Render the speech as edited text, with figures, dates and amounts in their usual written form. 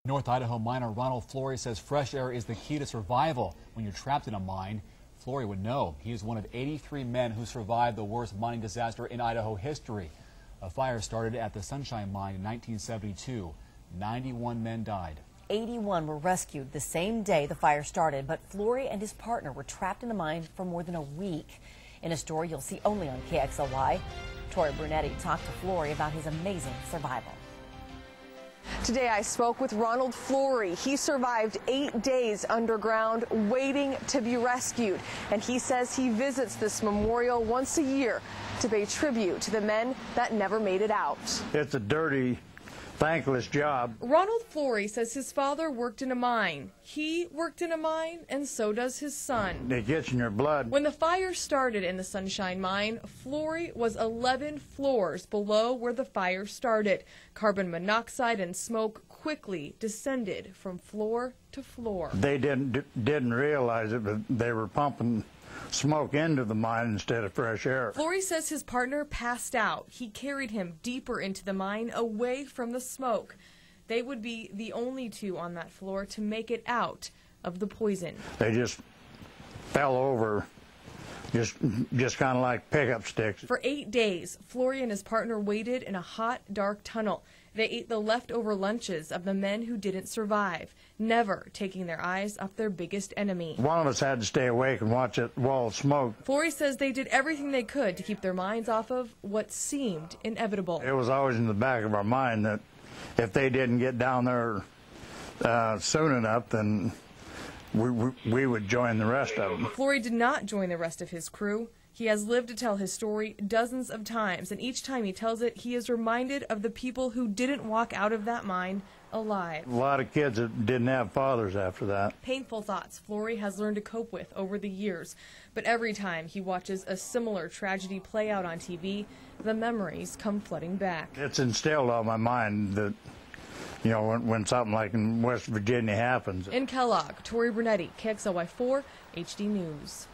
North Idaho miner Ronald Flory says fresh air is the key to survival when you're trapped in a mine. Flory would know. He is one of 83 men who survived the worst mining disaster in Idaho history. A fire started at the Sunshine Mine in 1972. 91 men died. 81 were rescued the same day the fire started, but Flory and his partner were trapped in the mine for more than a week. In a story you'll see only on KXLY, Tori Brunetti talked to Flory about his amazing survival. Today I spoke with Ronald Flory. He survived 8 days underground waiting to be rescued. And he says he visits this memorial once a year to pay tribute to the men that never made it out. It's a dirty, thankless job. Ronald Flory says his father worked in a mine. He worked in a mine, and so does his son. It gets in your blood. When the fire started in the Sunshine Mine, Flory was 11 floors below where the fire started. Carbon monoxide and smoke quickly descended from floor to floor. They didn't realize it, but they were pumping smoke into the mine instead of fresh air. Flory says his partner passed out. He carried him deeper into the mine, away from the smoke. They would be the only two on that floor to make it out of the poison. They just fell over, just kind of like pickup sticks. For 8 days, Flory and his partner waited in a hot, dark tunnel. They ate the leftover lunches of the men who didn't survive, never taking their eyes off their biggest enemy. One of us had to stay awake and watch that wall of smoke. Flory says they did everything they could to keep their minds off of what seemed inevitable. It was always in the back of our mind that if they didn't get down there soon enough, then we would join the rest of them. Flory did not join the rest of his crew. He has lived to tell his story dozens of times, and each time he tells it, he is reminded of the people who didn't walk out of that mine alive. A lot of kids that didn't have fathers after that. Painful thoughts Flory has learned to cope with over the years, but every time he watches a similar tragedy play out on TV, the memories come flooding back. It's instilled on my mind that, you know, when something like in West Virginia happens. In Kellogg, Tori Brunetti, KXLY4 HD News.